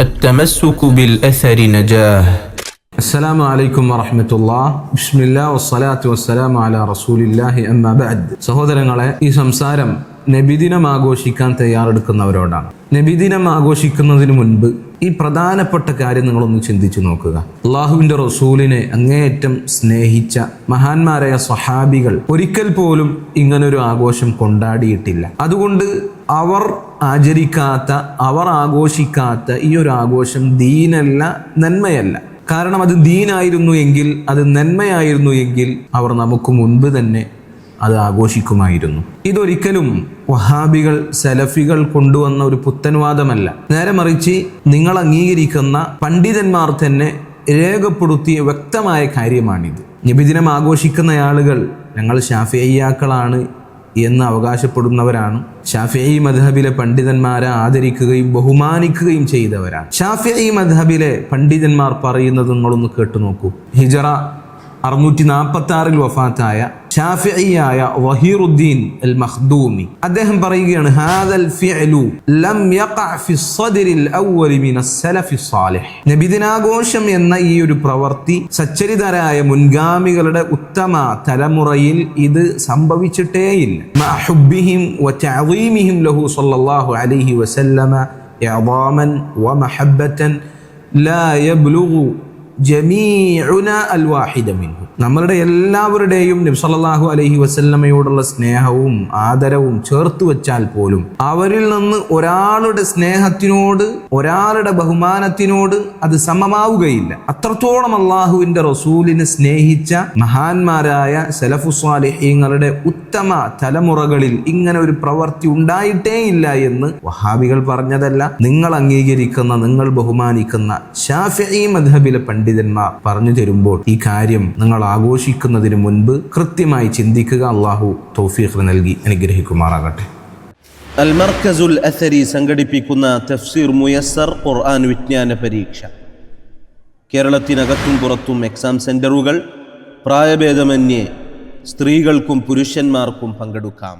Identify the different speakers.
Speaker 1: التمسك بالأثر نجاه.
Speaker 2: السلام عليكم ورحمة الله. بسم الله والصلاة والسلام على رسول الله أما بعد. സഹോദരങ്ങളെ, ഈ സംസാരം നബിദിനം ആഘോഷിക്കാൻ തയ്യാറെടുക്കുന്നവരോടാണ്. നബിദിനം ആഘോഷിക്കുന്നതിന് മുൻപ് ഈ പ്രധാനപ്പെട്ട കാര്യം നിങ്ങളൊന്ന് ചിന്തിച്ചു നോക്കുക. അള്ളാഹുവിൻ്റെ റസൂലിനെ അങ്ങേയറ്റം സ്നേഹിച്ച മഹാന്മാരായ സ്വഹാബികൾ ഒരിക്കൽ പോലും ഇങ്ങനൊരു ആഘോഷം കൊണ്ടാടിയിട്ടില്ല. അതുകൊണ്ട് അവർ ആചരിക്കാത്ത, അവർ ആഘോഷിക്കാത്ത ഈ ഒരു ആഘോഷം ദീനല്ല, നന്മയല്ല. കാരണം അത് ദീനായിരുന്നു എങ്കിൽ, അത് നന്മയായിരുന്നു എങ്കിൽ അവർ നമുക്ക് മുൻപ് തന്നെ അത് ആഘോഷിക്കുമായിരുന്നു. ഇതൊരിക്കലും വഹാബികൾ, സലഫികൾ കൊണ്ടുവന്ന ഒരു പുത്തൻവാദമല്ല. നേരെ മറിച്ച് നിങ്ങൾ അംഗീകരിക്കുന്ന പണ്ഡിതന്മാർ തന്നെ രേഖപ്പെടുത്തിയ വ്യക്തമായ കാര്യമാണിത്. നബിദിനം ആഘോഷിക്കുന്ന ആളുകൾ ഞങ്ങൾ ശാഫിഈയാക്കളാണ് എന്ന് അവകാശപ്പെടുന്നവരാണ്. ശാഫിഈ മദ്ഹബിലെ പണ്ഡിതന്മാരെ ആദരിക്കുകയും ബഹുമാനിക്കുകയും ചെയ്തവരാണ്. ശാഫിഈ മദ്ഹബിലെ പണ്ഡിതന്മാർ പറയുന്നത് നിങ്ങളൊന്ന് കേട്ടു നോക്കൂ. ഹിജറ 646 വഫാത്തായ ശാഫിഈയായ വഹീറുദ്ദീൻ അൽ മഖ്ദൂമി അദ്ദേഹം പറയുകയാണ്, ഹാദൽ ഫിഅലു ലം യഖഅ ഫി الصدرിൽ അവ്വലി മിനസ് സലഫി സ്വാലിഹ്. നബിദിനാഘോഷം എന്ന ഈ ഒരു പ്രവൃത്തി സച്ചരിതരായ മുൻഗാമികളുടെ ഉത്തമ തലമുറയിൽ ഇത് സംഭവിച്ചിട്ടേയില്ല. മഅ ഹുബ്ബിഹിം വതഅദീമിഹിം ലഹു സ്വല്ലല്ലാഹു അലൈഹി വസല്ലമ ഇഅദാമൻ വമഹബ്ബതൻ ലാ യബ്ലുഗു ജമീഉന അൽ വാഹിദ മിൻഹു. നമ്മളുടെ എല്ലാവരുടെയും നബി സല്ലല്ലാഹു അലൈഹി വസല്ലമയോടുള്ള സ്നേഹവും ആദരവും ചേർത്ത് വെച്ചാൽ പോലും അവരിൽ നിന്ന് ഒരാളുടെ സ്നേഹത്തിനോട്, ഒരാളുടെ ബഹുമാനത്തിനോട് അത് സമമാവുകയില്ല. അത്രത്തോളം അള്ളാഹുവിന്റെ റസൂലിനെ സ്നേഹിച്ച മഹാന്മാരായ സലഫു സ്വാലിഹീങ്ങളുടെ ഉത്തമ തലമുറകളിൽ ഇങ്ങനെ ഒരു പ്രവൃത്തി ഉണ്ടായിട്ടേയില്ല എന്ന് വഹാബികൾ പറഞ്ഞതല്ല, നിങ്ങൾ അംഗീകരിക്കുന്ന, നിങ്ങൾ ബഹുമാനിക്കുന്ന ശാഫിഈ മദ്ഹബിലെ പണ്ഡിതന്മാർ പറഞ്ഞു തരുമ്പോൾ ഈ കാര്യം നിങ്ങൾ ആഘോഷിക്കുന്നതിന് മുൻപ് കൃത്യമായി ചിന്തിക്കുക. അള്ളാഹു തൗഫീഖ് നൽകി അനുഗ്രഹിക്കുമാറാകട്ടെ.
Speaker 3: അൽ മർകസുൽ അസരി സംഘടിപ്പിക്കുന്ന തഫ്സീർ മുയസ്സർ ഖുർആൻ വിജ്ഞാന പരീക്ഷ. കേരളത്തിനകത്തും പുറത്തും എക്സാം സെന്ററുകൾ. പ്രായഭേദമന്യേ സ്ത്രീകൾക്കും പുരുഷന്മാർക്കും പങ്കെടുക്കാം.